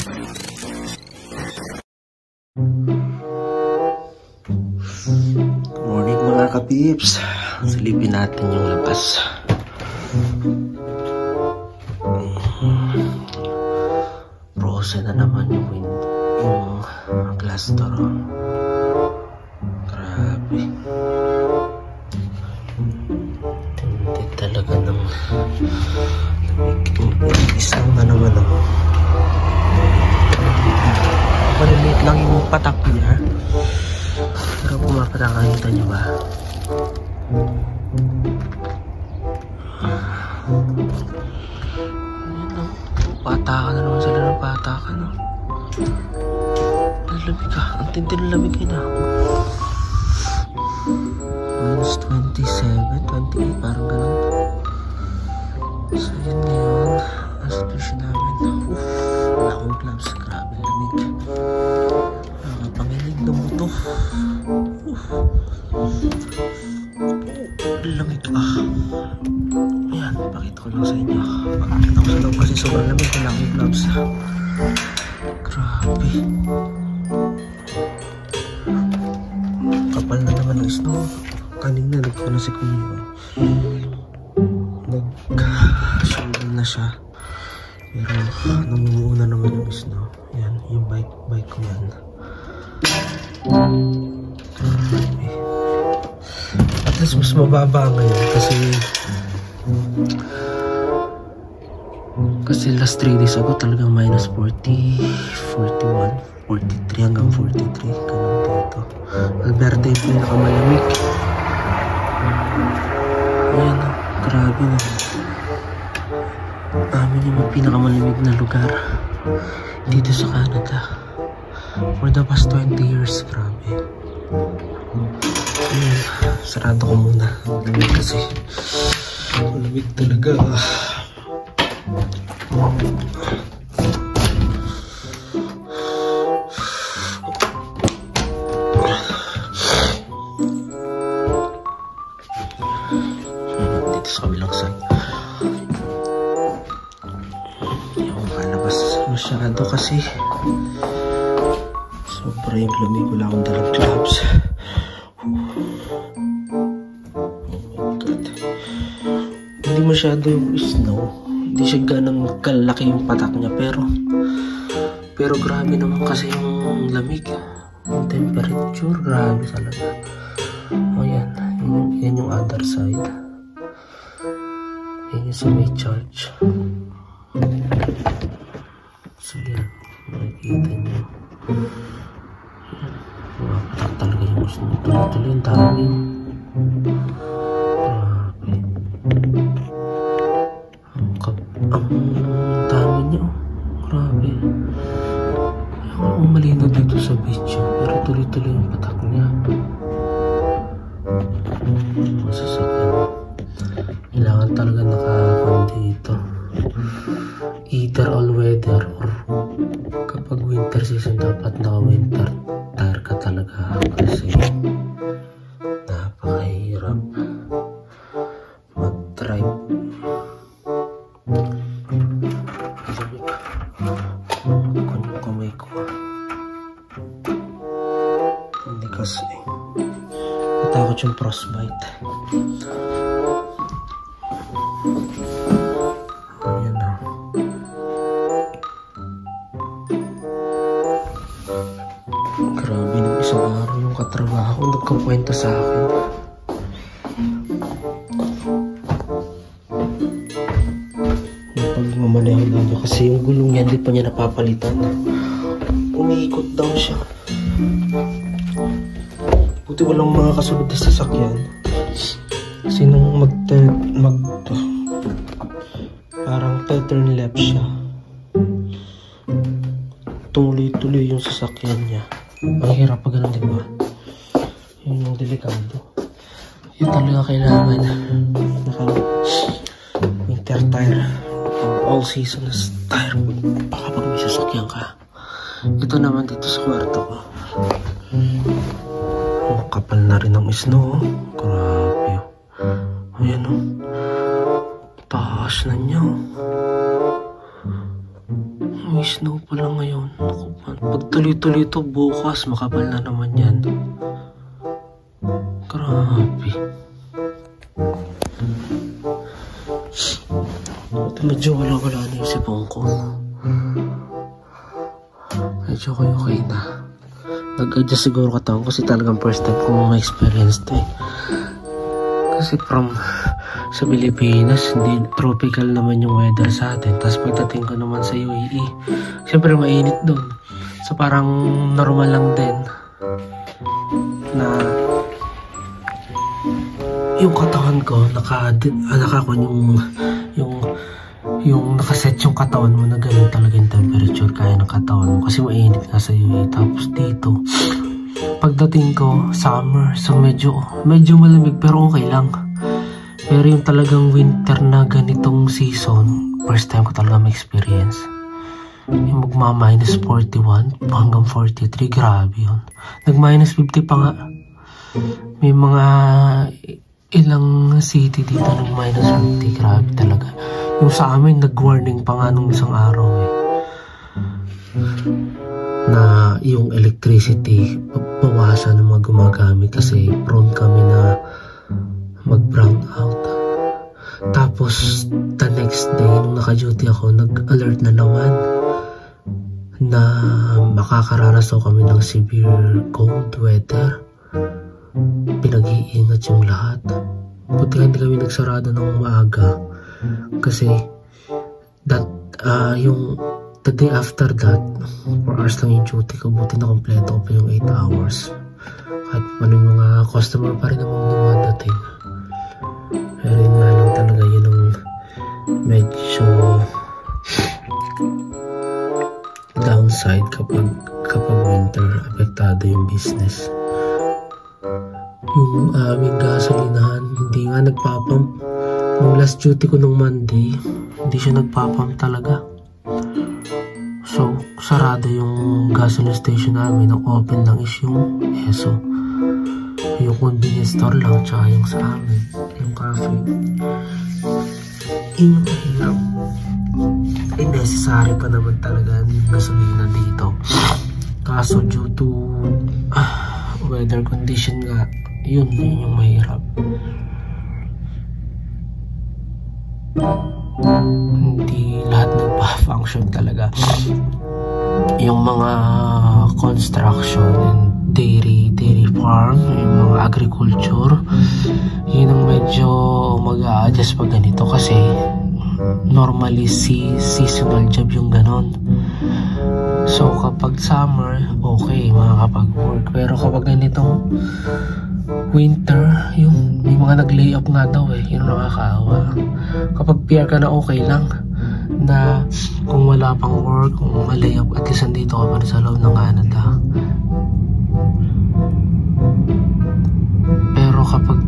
Good morning mga kapips. Silipin natin yung labas. Frozen na naman yung glass door. Grabe. Hindi talaga ng isang na naman ako. Maliit lang yung patak niya. Pero pumapatak, nakita nyo ba? Patakan na naman sila ng patakan, no? Ang lamig ka. Ang tindi ng lamig na. Minus 27, 28, parang ganun. So yun ngayon. Ang situation namin. Wala akong gloves. Grabe ang lamig. Nakapanginig na mo to. Lamig ka. Ayan, pakita ko lang sa inyo. Pakita ko sa loob kasi sobrang lamig. Wala akong gloves. Grabe. Kapal na naman ng snow. Kanina nagpuna si Kuya. Nag-shoulder na siya. Pero namumuuna naman yung snow. Ayan, yung bike ko yan. Grabe. At least mas mababa ngayon kasi last 3 days ago talagang minus 40, 41, 43 hanggang 43. Ganun dito. Alberta yung pinakamalamig. Ayan, grabe na. Amin yung pinakamalamig na lugar dito sa Canada for the past 20 years. Grabe. Ayan, sarado ko muna. Malamig kasi. Malamig talaga. Dito sa kabilang side. Hindi ako makalabas masyado kasi sobra yung lamig. Wala akong dalang gloves. Hindi masyado yung snow. Hindi siya ganang kalaki yung patak niya. Pero grabe naman kasi yung lamig. Yung temperature, grabe talaga. O yan. Yan yung other side. Yan yung sa may church. So yan. Makikita nyo. Patak talaga yung snow. Tuloy-tuloy yung dami. Ang dami niya, oh. Grabe. Ayaw akong malinaw dito sa beach, pero tuloy-tuloy yung patak niya. Masasakyan. Kailangan talaga nakakon dito. Either all weather or kapag winter season dapat naka-winter tire ka talaga kasi napakahirap mag-drive. Hindi kasi natakot yung frostbite. Ayan na. Grabe nung isang araw yung katrabaho nagkakwenta sa akin. Pagmamaneho lang niya kasi yung gulong niya hindi pa niya napapalitan. Umiikot daw siya. Buti walang mga kasunod na sasakyan. Kasi nung parang turn left siya, tuloy-tuloy yung sasakyan niya. Ang hirap pa ganun, diba? Yun yung delikado. Yun talaga kailangan naka-winter tire. All season tire. Baka pag may sasakyan ka. Ito naman dito sa kwarto ko. Makapal na rin ang snow. Grabe. Ayan o. Taas na niya. May snow pa pa lang ngayon. Pag tuloy-tuloy ito, bukas makapal na naman yan. Grabe. Medyo wala na yung sipong ko. Medyo okay na. Nag-adjust siguro katawan kasi talagang first time ko ma-experience ito eh. Kasi sa Pilipinas, hindi tropical naman yung weather sa atin. Tapos pagdating ko naman sa UAE, siyempre mainit doon. So parang normal lang din na yung katawan ko yung nakaset yung katawan mo na ganun talaga yung temperature kaya ng katawan mo kasi mainit nga sa UAE. Tapos dito pagdating ko summer, so medyo malamig pero okay lang. Pero yung talagang winter na ganitong season, first time ko talaga ma-experience. Yung magma-minus 41 hanggang 43, grabe yun. Nag-minus 50 pa nga. May mga ilang city dito nag-minus 50, grabe talaga. Yung sa amin, nag-warning pa nga nung isang araw eh. Na yung electricity, bawasan ng mga gumagamit kasi prone kami na mag-brown out. Tapos, the next day, nung naka-duty ako, nag-alert na naman na makakararaso kami ng severe cold weather. Pinag-iingat yung lahat. Buti hindi kami nagsarado ng maaga kasi the day after that 4 hours lang yung duty ko. Buti na kompleto ko pa yung 8 hours. Kahit paano yung mga customer pa rin namang dumadating. Pero yun nga lang talaga yun ang medyo downside kapag winter, apektado yung business. Yung aming gasolinahan, hindi nga nagpapump. Nung last duty ko nung Monday, hindi siya nagpapump talaga. So, sarado yung gasoline station namin. Ang open lang is yung ESO. Yung convenience store lang, tsaka yung sa amin, yung cafe. Yung mahirap. Ay, necessary pa naman talaga yung gasolina dito. Kaso due to weather condition nga, yun yung mahirap. Hindi lahat nagpa-function talaga. Yung mga construction and dairy farm, yung mga agriculture, yun ang medyo mag-a-adjust pag ganito kasi normally seasonal job yung ganon. So kapag summer, okay, makakapag-work. Pero kapag ganitong winter, yung may mga nag-layoff nga daw eh, yun nakakaawa. Kapag PR ka na okay lang, na kung wala pang work, kung ma-layoff, at least andito ka pa rin sa loob ng Canada. Pero kapag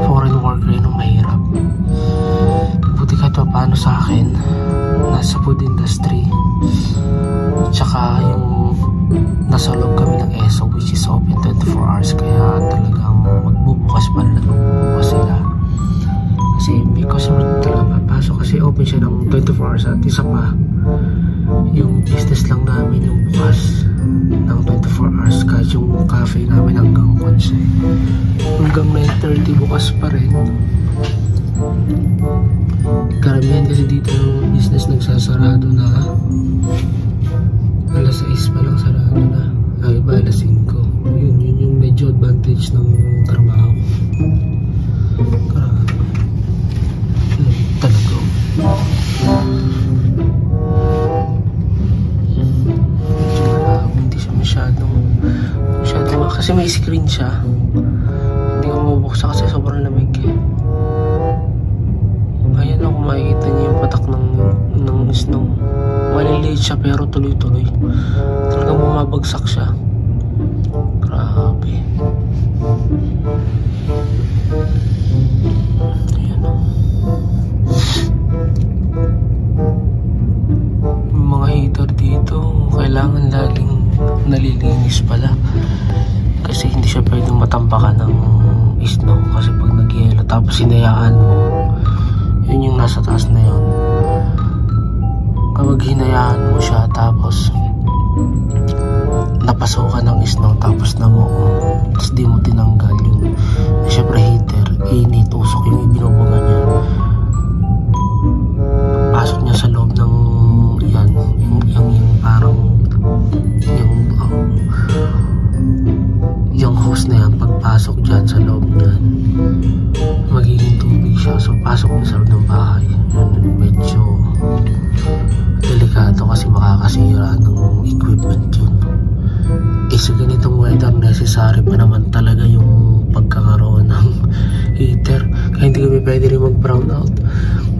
foreign worker, yun ang mahirap. Buti kahit pa paano sa akin, nasa food industry, tsaka yung nasa loob kami ng ESO which is open 24 hours, kaya talagang magbubukas pa rin at magbubukas sila kasi may customer talaga papasok kasi open siya ng 24 hours. At isa pa, yung business lang namin yung bukas ng 24 hours kahit yung cafe namin hanggang 11 hanggang 9:30 bukas pa rin. Karamihan kasi dito yung business nagsasarado na alas 6 pa lang sarado na. Ay ba alas 5. Yun yung medyo advantage ng trabaho. Grabe. Talaga. Medyo malabo. Hindi siya masyadong kasi may screen siya. Hindi ko mabuksan kasi sobrang lamig eh. Ayan ako, makikita niyo yung patak ng snow. Maliliit siya pero tuloy-tuloy. Talagang bumabagsak siya. Grabe. Ayan o. Yung mga heater dito, kailangan laging nalilinis pala. Kasi hindi siya pwedeng matampakan ng snow. Kasi pag nagyelo tapos hinayaan mo, yun yung nasa taas na yun. pag hinayaan mo siya tapos napasukan ng snow tapos namuo, tapos di mo tinanggal yung syempre heater, init, usok yung ibinubuga niya, pasok niya sa loob ng yan, yung parang yung hose na yan, pagpasok dyan sa loob niyan magiging tubig siya, so pasok niya sa loob ng bahay. Medyo delikado kasi makakasira ng equipment yun. Sa ganitong weather, necessary pa naman talaga yung pagkakaroon ng heater, kaya hindi kami pwede rin mag brown out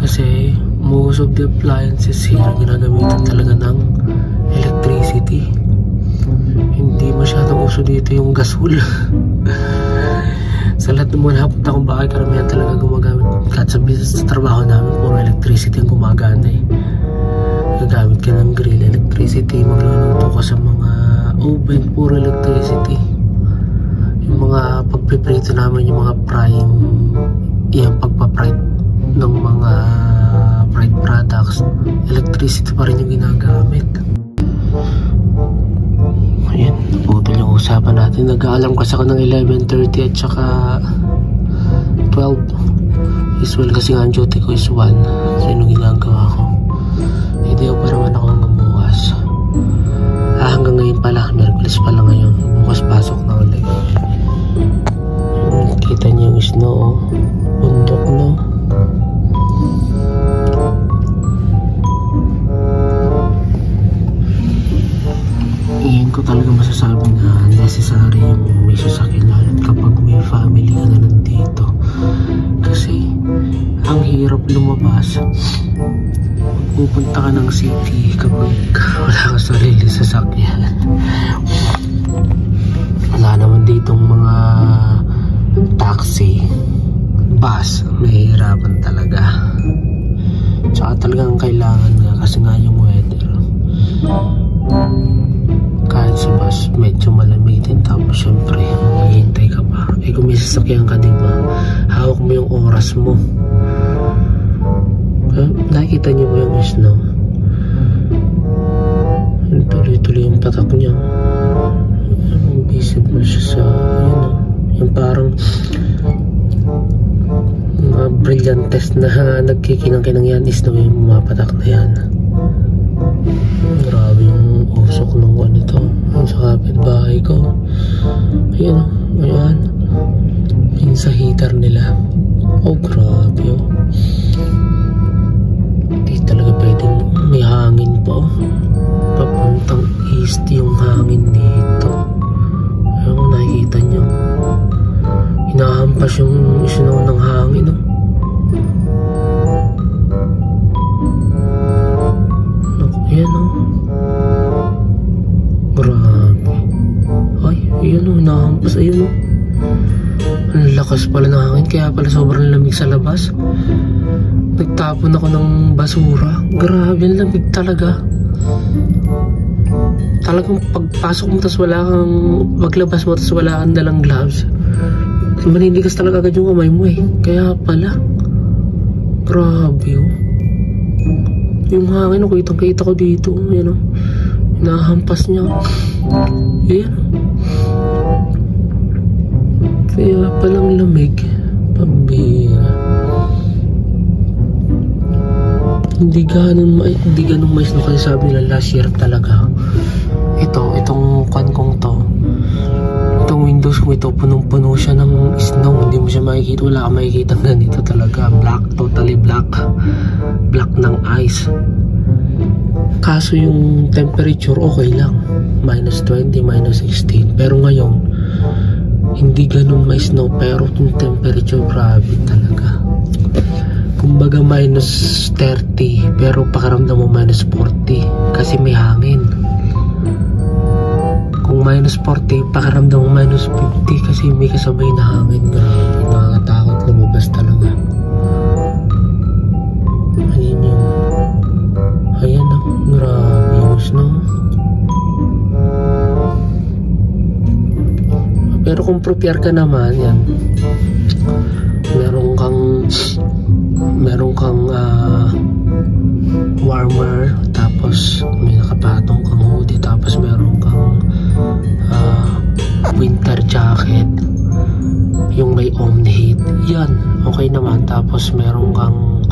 kasi most of the appliances here ginagamitan talaga ng electricity. Hindi masyadong uso dito yung gasol. Sa lahat ng mga napunta kong bahay, karamihan talaga gumagamit. Kahit sa trabaho namin, puro electricity ang gumagana eh. Gagamit ka ng grill, electricity. Magluluto ka sa mga oven, puro electricity. Yung mga pagpiprito namin, yung mga frying, yung pagpaprite ng mga fried products, electricity pa rin yung ginagamit. Ayan, naputol yung usapan natin. Nag-aalam kasi ako ng 11:30 at saka 12. Usual kasi nga ang duty ko is 1. So yun ang ginagawa ko. Hindi pa naman ako hanggang bukas. Hanggang ngayon pala, Merkulis pala ngayon. Bukas pasok na ulit. Kita niyo yung snow, bundok no. Iyan ko talaga masasabi na necessary yung may sasakyan lalo kapag may family ka na nandito, kasi ang hirap lumabas, pupunta ka ng city kapag wala ka sarili sasakyan. Wala naman ditong mga taxi, bus, mahihirapan talaga. Tsaka talagang kailangan nga kasi nga yung weather, kahit sa bus medyo malamig din, tapos syempre maghihintay ka pa. Eh kung may sasakyan ka, diba, hawak mo yung oras mo. Nakikita niyo ba yung snow? Tuloy-tuloy yung patak niya. Visible siya sa yun, yung parang mga brilliant na nagkikinang-kinang yan is yung mapatak na yan. Grabe yung usok ng ganito sa kapitbahay ko. Ayan o, ayan, yun sa heater nila. Oh grabe o, hindi talaga pwedeng may hangin pa o. Papuntang east yung hangin dito. Ayan o, nakikita nyo, hinahampas yung snow ng hangin o. Ayan o, grabe. Ay, ayan o, nahampas. Ayan o, ang lakas pala ng hangin, kaya pala sobrang lamig sa labas. Nagtapon ako ng basura. Grabe, ang lamig talaga. Talagang pagpasok mo tas wala kang, maglabas mo tas wala kang dalang gloves, maninigas talaga agad yung kamay mo eh. Kaya pala grabe o, yung hangin o, kitang-kita ko dito. Ayan o, nahampas niya. Ayan o, kaya palang lamig. Pambira. Hindi ganun mais no, kasi sabi nila last year talaga. Itong kwan kong to, itong windows ko ito, punong-puno siya ng snow. Hindi mo siya makikita, wala kang makikita ganito talaga. Black, totally black. Black ng ice. Kaso yung temperature okay lang, -20, -16. Pero ngayon hindi ganun may snow, pero yung temperature grabe talaga. Kumbaga -30, pero pakiramdam mo -40 kasi may hangin. Kung -40, pakiramdam mo -50 kasi may kasabay na hangin. Grabe, nakakatakot lumabas talaga. Ayun yung, ayan na, grabe yung snow. Pero kung prepare ka naman, yan, meron kang warmer, tapos Tapos may nakapatong kang hoodie, tapos meron kang winter jacket, yung may Omni-Heat, yan okay naman. Tapos meron kang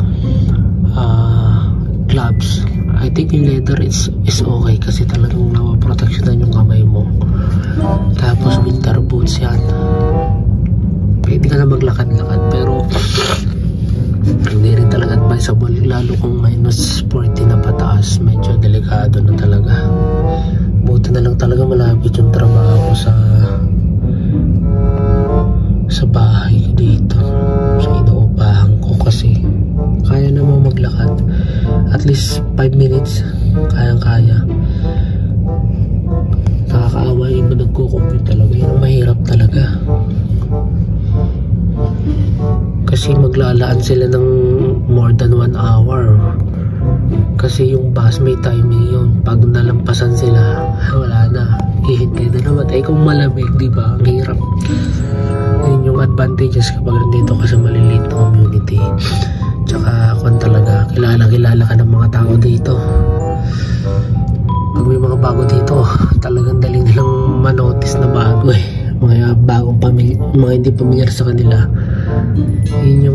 gloves. I think yung leather is okay kasi talagang nawaproteksyonan yung kamay mo. Tapos winter boots, yan pwede ka na maglakad-lakad, pero hindi rin talaga advisable, lalo kung minus 40 na pataas, medyo delikado na talaga. Buti na lang talaga malapit yung trabaho ko sa bahay ko dito, sa inuupahan ko, kasi kaya naman maglakad at least 5 minutes, kayang-kaya. Nakakaawa yung iba nagko-commute talaga, yun ang mahirap talaga. Kasi maglalaan sila ng more than 1 hour. Kasi yung bus may timing yun. Pag nalampasan sila, wala na. Ihintay na naman. Eh kung malamig, di ba? Ang hirap. Yun yung advantages kapag nandito ka sa maliliit na community. Tsaka kung talaga, kilala ka ng mga tao dito. Pag may mga bago dito, talagang daling nilang manotice na bago eh. Mga bagong mga hindi pamilyar sa kanila. Yun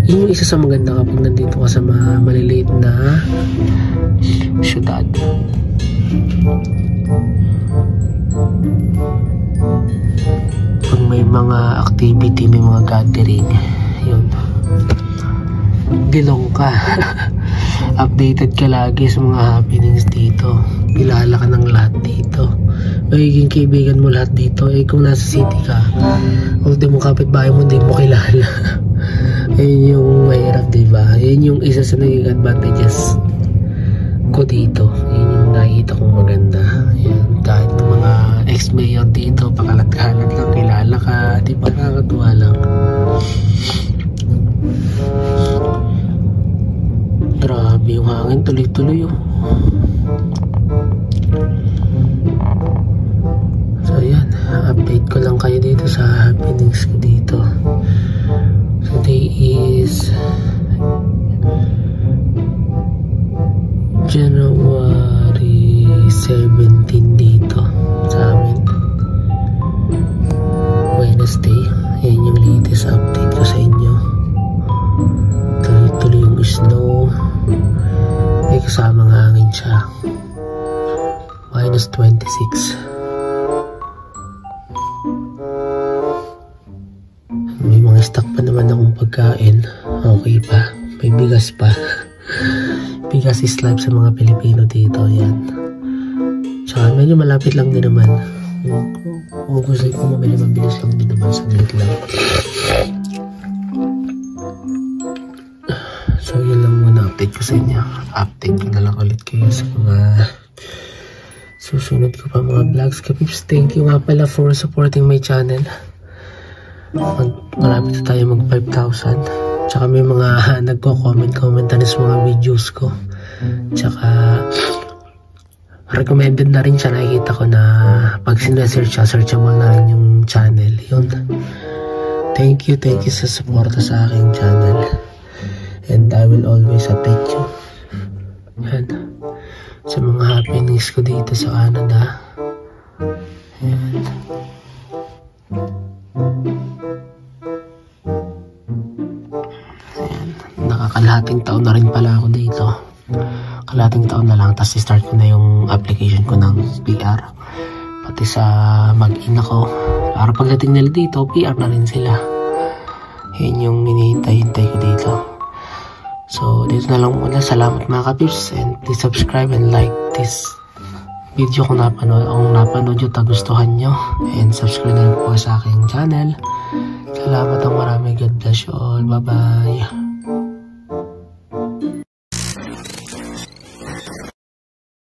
yung isa sa maganda kapag nandito ka sa maliliit na syudad. Pag may mga activity, may mga gathering, yun, bilong ka. Updated ka lagi sa mga happenings dito. Kilala ka ng lahat dito. Magiging kaibigan mo lahat dito. Eh kung nasa city ka, ultimo kapitbahay mo, hindi mo kilala. Yun yung mahirap, diba? Yun yung isa sa naging advantages ko dito. Yun yung nakikita kong maganda. Yan, kahit ng mga ex-mayor dito, pakalat-kalat lang, kilala ka, di ba? Nakakatuwa lang. Grabe yung hangin, tuloy-tuloy oh. So yan, update ko lang kayo dito sa happenings ko dito. Today is January 17 dito sa amin, Wednesday. Yan yung latest update ko sa inyo. Tuloy-tuloy yung snow, may kasamang hangin siya. Minus 26. May mga stock pa naman akong pagkain. Okay pa, may bigas pa. Bigas is life sa mga Pilipino dito. Yan. Tsaka medyo malapit lang din naman. Kung gusto ko mamili, mabilis lang din naman. Saglit lang. So yun lang muna update ko sa inyo. Update ko na lang ulit kayo sa mga susunod ko pa mga vlogs. Kapips, thank you nga pala for supporting my channel. Malapit na tayo mag 5,000. Tsaka may mga nagko-comment na sa mga videos ko. Tsaka recommended na rin siya. Nakikita ko na pag sinesearch siya, searchable na rin yung channel. Yun. Thank you sa suporta sa aking channel. And I will always update you. Yan. Sa mga happenings ko dito sa Canada. Yan. Yan. Nakakalahating taon na rin pala ako dito. Kalahating taon na lang. Tapos start ko na yung application ko ng PR. Pati sa mag-ina ko. Para pagdating nila dito, PR na rin sila. Yan yung hinihintay-hintay ko dito. So, dito na lang muna. Salamat mga kapips. And please subscribe and like this video kung napanood nyo, tagustuhan nyo. And subscribe na rin po sa aking channel. Salamat ang marami. God bless you all. Bye-bye.